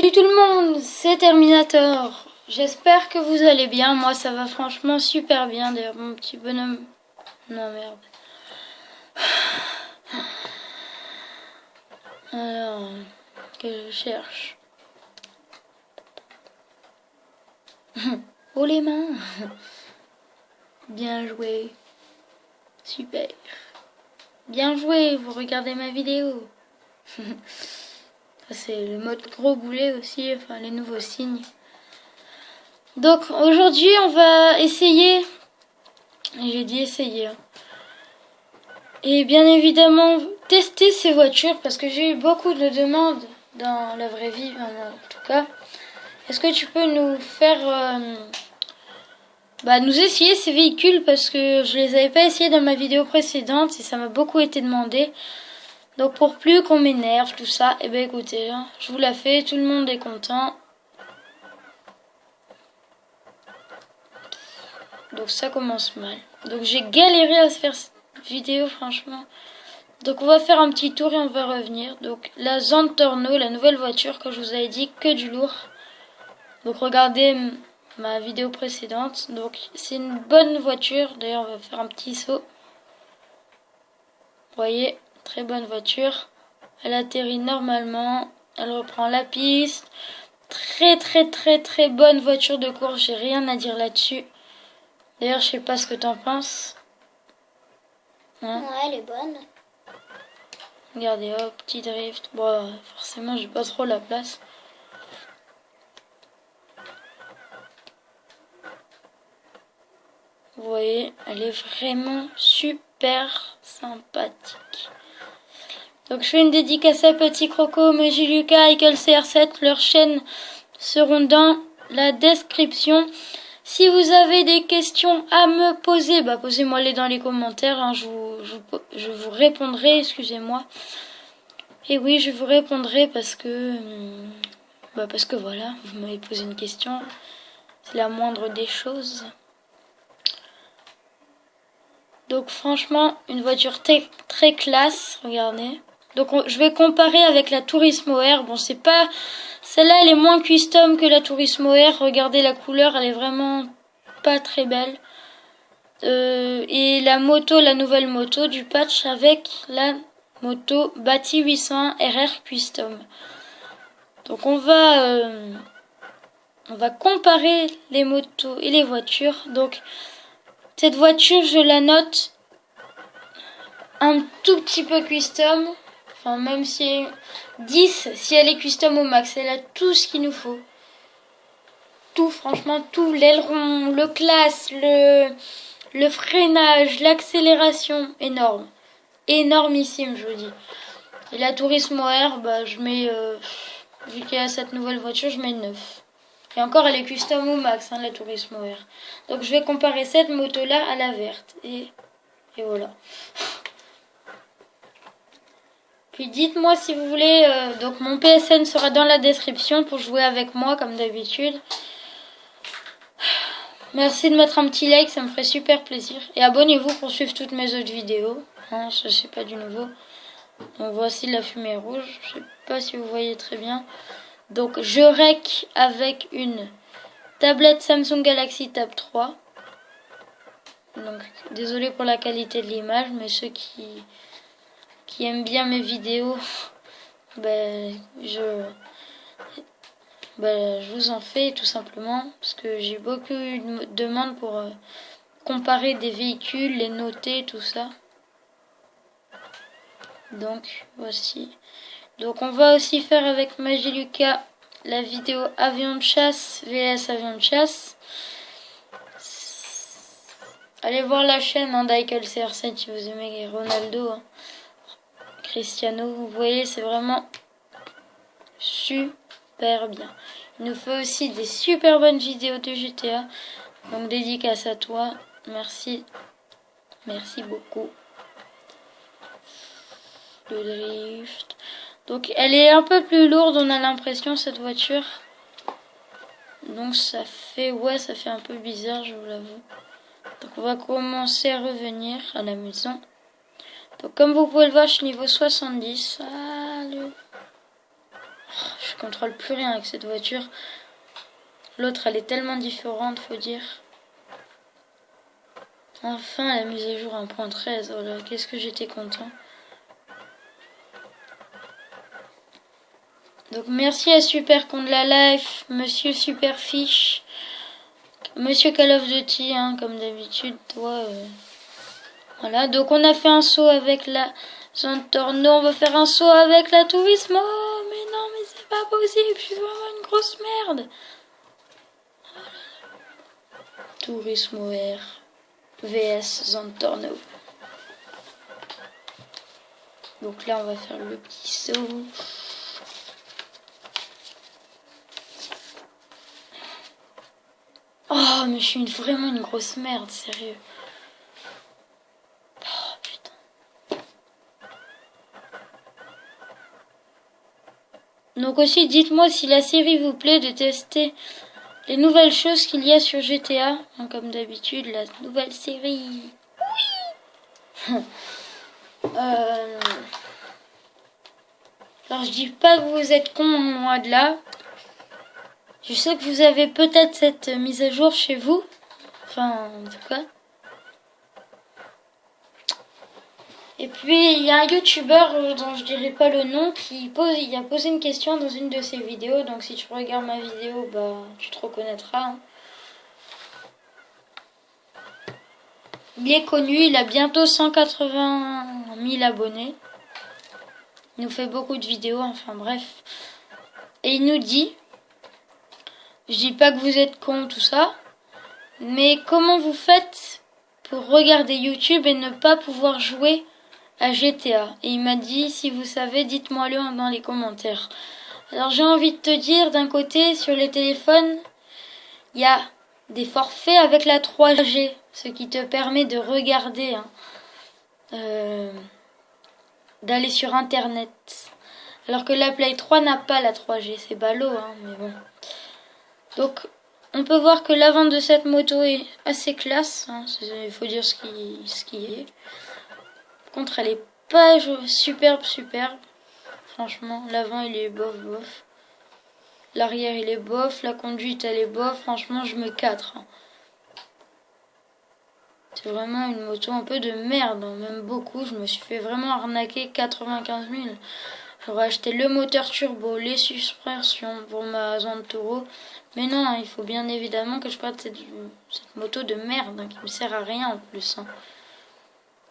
Salut tout le monde, c'est Terminator. J'espère que vous allez bien. Moi, ça va franchement super bien. D'ailleurs, mon petit bonhomme... Non, merde. Alors, que je cherche. Oh les mains. Bien joué. Super. Bien joué, vous regardez ma vidéo. C'est le mode gros boulet aussi, enfin les nouveaux signes. Donc aujourd'hui on va essayer, j'ai dit essayer, et bien évidemment tester ces voitures parce que j'ai eu beaucoup de demandes dans la vraie vie, en tout cas. Est-ce que tu peux nous faire, nous essayer ces véhicules parce que je les avais pas essayés dans ma vidéo précédente et ça m'a beaucoup été demandé. Donc pour plus qu'on m'énerve, tout ça, et ben écoutez, hein, je vous la fais, tout le monde est content. Donc ça commence mal. Donc j'ai galéré à se faire cette vidéo franchement. Donc on va faire un petit tour et on va revenir. Donc la Zentorno, la nouvelle voiture que je vous avais dit, que du lourd. Donc regardez ma vidéo précédente. Donc c'est une bonne voiture. D'ailleurs on va faire un petit saut. Vous voyez, très bonne voiture. Elle atterrit normalement. Elle reprend la piste. Très bonne voiture de course. J'ai rien à dire là-dessus. D'ailleurs, je sais pas ce que t'en penses. Hein? Ouais, elle est bonne. Regardez, hop, petit drift. Bon, forcément, j'ai pas trop la place. Vous voyez, elle est vraiment super sympathique. Donc, je fais une dédicace à Petit Croco, Meji Lucas et CR7. Leurs chaînes seront dans la description. Si vous avez des questions à me poser, posez-moi-les dans les commentaires. Hein, je vous répondrai, excusez-moi. Et oui, je vous répondrai parce que voilà, vous m'avez posé une question. C'est la moindre des choses. Donc franchement, une voiture très classe, regardez. Donc je vais comparer avec la Turismo R. Bon, c'est pas... Celle-là, elle est moins custom que la Turismo R. Regardez la couleur, elle est vraiment pas très belle. Et la nouvelle moto du patch avec la moto Bati 801 RR Custom. Donc on va comparer les motos et les voitures. Donc cette voiture, je la note un tout petit peu custom. Enfin, même si 10, si elle est custom au max, elle a tout ce qu'il nous faut. Tout, franchement, tout. L'aileron, le classe, le freinage, l'accélération, énorme. Énormissime, je vous dis. Et la Turismo R, je mets, vu qu'il y a cette nouvelle voiture, je mets 9. Et encore, elle est custom au max, hein, la Turismo R. Donc, je vais comparer cette moto-là à la verte. Et voilà. Puis dites-moi si vous voulez, donc mon PSN sera dans la description pour jouer avec moi comme d'habitude. Merci de mettre un petit like, ça me ferait super plaisir. Et abonnez-vous pour suivre toutes mes autres vidéos. Hein, ça c'est pas du nouveau. Donc voici la fumée rouge, je sais pas si vous voyez très bien. Donc je rec avec une tablette Samsung Galaxy Tab 3. Donc désolé pour la qualité de l'image, mais ceux qui aiment bien mes vidéos, je vous en fais tout simplement parce que j'ai beaucoup de demandes pour comparer des véhicules, les noter, tout ça. Donc voici. Donc on va aussi faire avec Meji Lucas la vidéo avion de chasse vs avion de chasse. Allez voir la chaîne d'Aikel CR7 si vous aimez Ronaldo, hein. Cristiano, vous voyez, c'est vraiment super bien. Il nous fait aussi des super bonnes vidéos de GTA. Donc dédicace à toi. Merci. Merci beaucoup. Le drift. Donc elle est un peu plus lourde, on a l'impression, cette voiture. Donc ça fait un peu bizarre, je vous l'avoue. Donc on va commencer à revenir à la maison. Donc comme vous pouvez le voir, je suis niveau 70. Je contrôle plus rien avec cette voiture. L'autre, elle est tellement différente, faut dire. Enfin, la mise à jour 1.13. Oh là, qu'est-ce que j'étais content. Donc, merci à Super Con de la Life, Monsieur Superfish, Monsieur Call of Duty, hein, comme d'habitude, toi. Voilà, donc on a fait un saut avec la Zantorno, on va faire un saut avec la Turismo. Mais non, mais c'est pas possible, je suis vraiment une grosse merde. Turismo R vs Zantorno. Donc là, on va faire le petit saut. Oh, mais je suis vraiment une grosse merde, sérieux. Oh, putain. Donc aussi, dites-moi si la série vous plaît de tester les nouvelles choses qu'il y a sur GTA. Hein, comme d'habitude, la nouvelle série. Oui. Alors, je dis pas que vous êtes cons, loin de là. Je sais que vous avez peut-être cette mise à jour chez vous. Enfin, en tout cas. Et puis, il y a un youtubeur dont je dirai pas le nom il a posé une question dans une de ses vidéos. Donc, si tu regardes ma vidéo, bah, tu te reconnaîtras. Hein. Il est connu, il a bientôt 180 000 abonnés. Il nous fait beaucoup de vidéos, enfin bref. Et il nous dit, je dis pas que vous êtes con, tout ça, mais comment vous faites pour regarder YouTube et ne pas pouvoir jouer à GTA? Et il m'a dit, si vous savez, dites-moi-le dans les commentaires. Alors j'ai envie de te dire, d'un côté, sur les téléphones, il y a des forfaits avec la 3G, ce qui te permet de regarder, d'aller sur Internet. Alors que la Play 3 n'a pas la 3G, c'est ballot, hein, mais bon. Donc, on peut voir que la vente de cette moto est assez classe, hein, il faut dire ce qui est. Par contre, elle est pas superbe. Franchement, l'avant il est bof. L'arrière il est bof, la conduite elle est bof, franchement je me 4. Hein. C'est vraiment une moto un peu de merde, hein. Même beaucoup, je me suis fait vraiment arnaquer 95 000. J'aurais acheté le moteur turbo, les suspensions pour ma Zantoro. Mais non, hein, il faut bien évidemment que je prenne cette moto de merde, hein, qui me sert à rien en plus. Hein.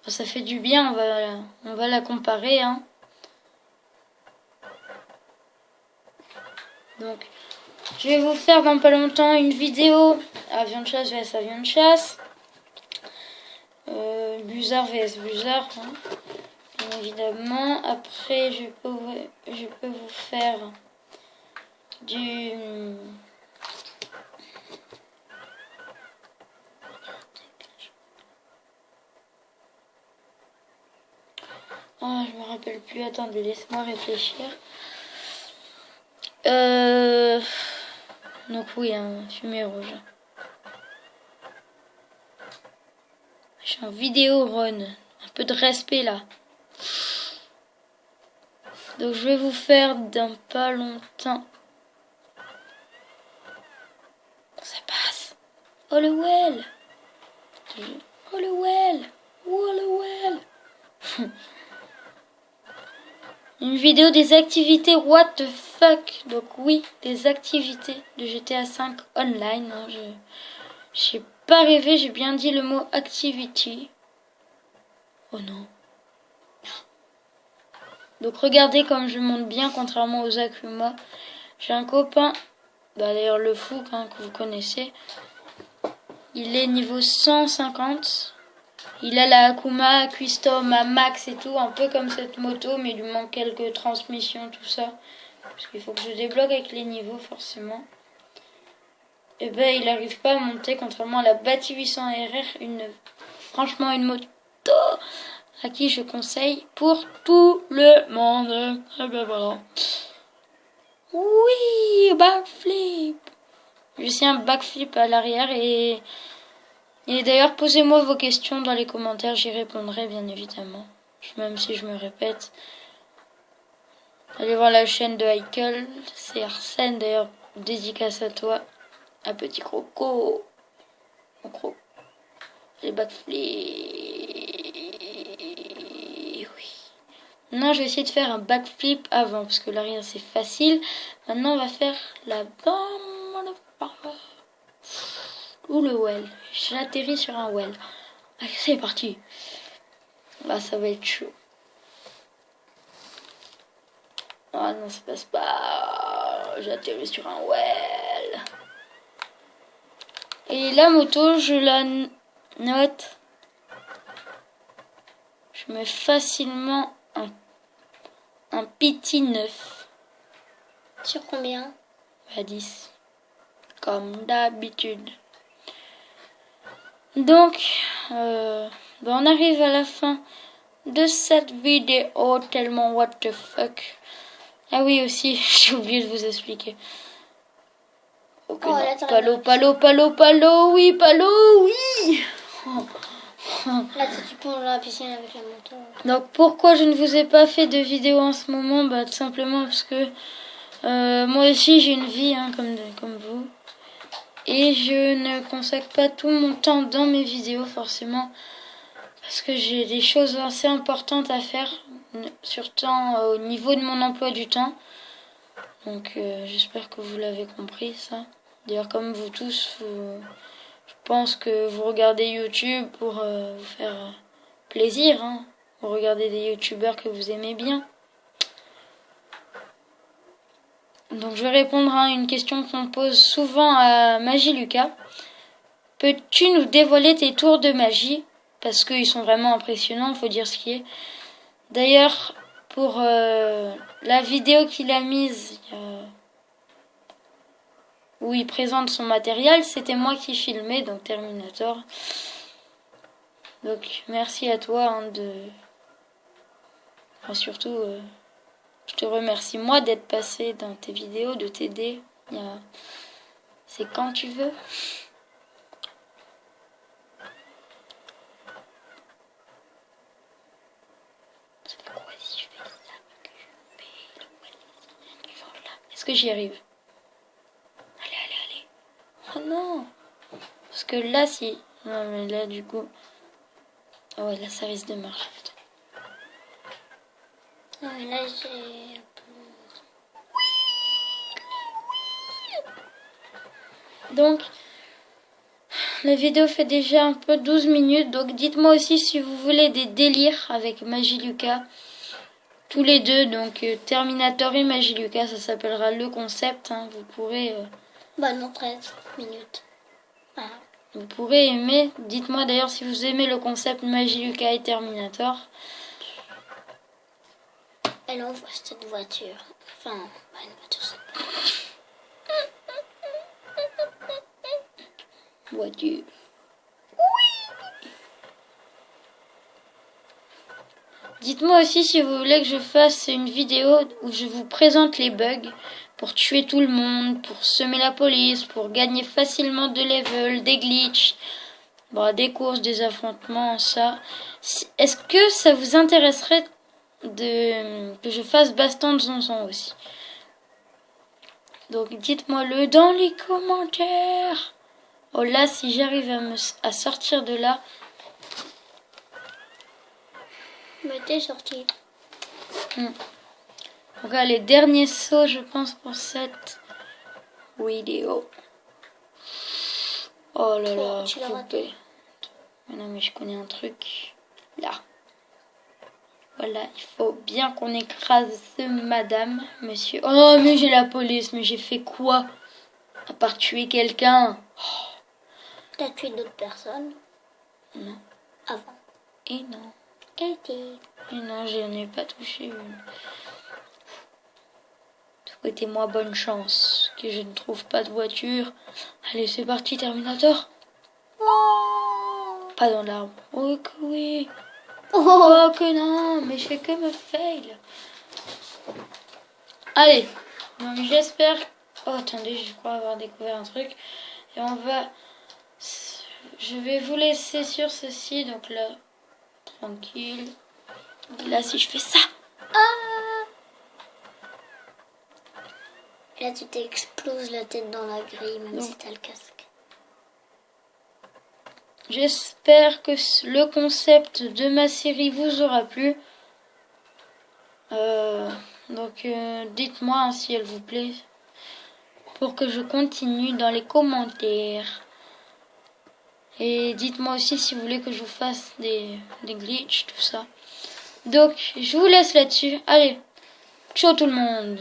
Enfin, ça fait du bien, on va la comparer. Hein. Donc, je vais vous faire dans pas longtemps une vidéo avion de chasse vs avion de chasse. Buzzard vs Buzzard, hein, bien évidemment. Après, je peux vous faire du... Oh, je me rappelle plus. Attendez, laisse-moi réfléchir. Donc oui, fumée rouge. Je suis en vidéo run. Un peu de respect là. Donc je vais vous faire dans pas longtemps. Ça passe. Oh le well. Oh le well. Oh le well. Une vidéo des activités what the fuck. Donc oui, des activités de GTA 5 online. Hein. J'ai pas rêvé, j'ai bien dit le mot activity. Oh non. Donc regardez comme je monte bien, contrairement aux Akuma. J'ai un copain, bah d'ailleurs le fou hein, que vous connaissez. Il est niveau 150. Il a la Akuma, Custom, à max et tout, un peu comme cette moto, mais il lui manque quelques transmissions, tout ça. Parce qu'il faut que je débloque avec les niveaux, forcément. Et ben, il n'arrive pas à monter, contrairement à la Bati 800 RR, franchement, une moto à qui je conseille pour tout le monde. Et ben voilà. Oui, backflip. Je sais un backflip à l'arrière et d'ailleurs, posez-moi vos questions dans les commentaires, j'y répondrai bien évidemment. Même si je me répète. Allez voir la chaîne de Michael. C'est Arsène d'ailleurs. Dédicace à toi. Un petit croco. On croque. Les backflips. Oui. Non, je vais essayer de faire un backflip avant. Parce que l'arrière c'est facile. Maintenant on va faire la ou le well. J'atterris sur un well. Allez, c'est parti. Là, ça va être chaud. Ah non, ça passe pas. J'atterris sur un well. Et la moto, je la note. Je mets facilement un petit 9. Sur combien? À 10. Comme d'habitude. Donc, on arrive à la fin de cette vidéo tellement what the fuck. Ah oui aussi, j'ai oublié de vous expliquer. Ok, Oh, non. là, Palo, oui, palo, oui. Là, tu plonges dans la piscine avec la moto. Donc pourquoi je ne vous ai pas fait de vidéo en ce moment? Bah tout simplement parce que moi aussi j'ai une vie hein, comme vous. Et je ne consacre pas tout mon temps dans mes vidéos forcément. Parce que j'ai des choses assez importantes à faire. Surtout au niveau de mon emploi du temps. Donc j'espère que vous l'avez compris ça. D'ailleurs comme vous tous, je pense que vous regardez YouTube pour vous faire plaisir. Hein. Vous regardez des youtubeurs que vous aimez bien. Donc je vais répondre à une question qu'on pose souvent à Magie Lucas. Peux-tu nous dévoiler tes tours de magie? Parce qu'ils sont vraiment impressionnants, faut dire ce qui est. D'ailleurs, pour la vidéo qu'il a mise où il présente son matériel, c'était moi qui filmais, donc Terminator. Donc merci à toi hein, enfin, surtout, je te remercie moi d'être passé dans tes vidéos, de t'aider. C'est quand tu veux. Ça fait quoi si je fais ça? Est-ce que j'y arrive? Allez. Oh non! Parce que là, si... Non, mais là, du coup... Ah ouais, là, ça risque de marcher. Non, mais là, j'ai un peu... Donc, la vidéo fait déjà un peu 12 minutes. Donc, dites-moi aussi si vous voulez des délires avec Magie Lucas. Tous les deux, donc Terminator et Magie Lucas, ça s'appellera le concept. Hein. Vous pourrez... Bah non, 13 minutes. Voilà. Vous pourrez aimer. Dites-moi d'ailleurs si vous aimez le concept Magie Lucas et Terminator. Et là, on voit cette voiture. Enfin, pas une voiture. Voiture. Dites-moi aussi si vous voulez que je fasse une vidéo où je vous présente les bugs pour tuer tout le monde, pour semer la police, pour gagner facilement de level, des glitches, bon, des courses, des affrontements, ça. Est-ce que ça vous intéresserait que je fasse Baston de Zonzon aussi? Donc dites-moi-le dans les commentaires. Oh là, si j'arrive à sortir de là... Mais t'es sorti. Donc là, les derniers sauts, je pense, pour cette vidéo. Oh là là, tu l'as coupé. Mais non, mais je connais un truc. Là. Voilà, il faut bien qu'on écrase ce madame, monsieur. Oh, mais j'ai la police, mais j'ai fait quoi? À part tuer quelqu'un. Oh. T'as tué d'autres personnes? Non. Avant. Et non. Et non, je n'ai pas touché une. Souhaitez-moi bonne chance, que je ne trouve pas de voiture. Allez, c'est parti, Terminator. Oh, Pas dans l'arbre. Oh que oui. oh. Oh que non, mais je fais que me fail. Allez, donc j'espère... Oh, attendez, je crois avoir découvert un truc. Et on va... Je vais vous laisser sur ceci, donc là, tranquille. Là, si je fais ça... Ah. Là, tu t'exploses la tête dans la grille, même si t'as le casque. J'espère que le concept de ma série vous aura plu. Dites-moi hein, si elle vous plaît, pour que je continue dans les commentaires. Et dites-moi aussi si vous voulez que je vous fasse des glitches, tout ça. Donc, je vous laisse là-dessus. Allez, ciao tout le monde!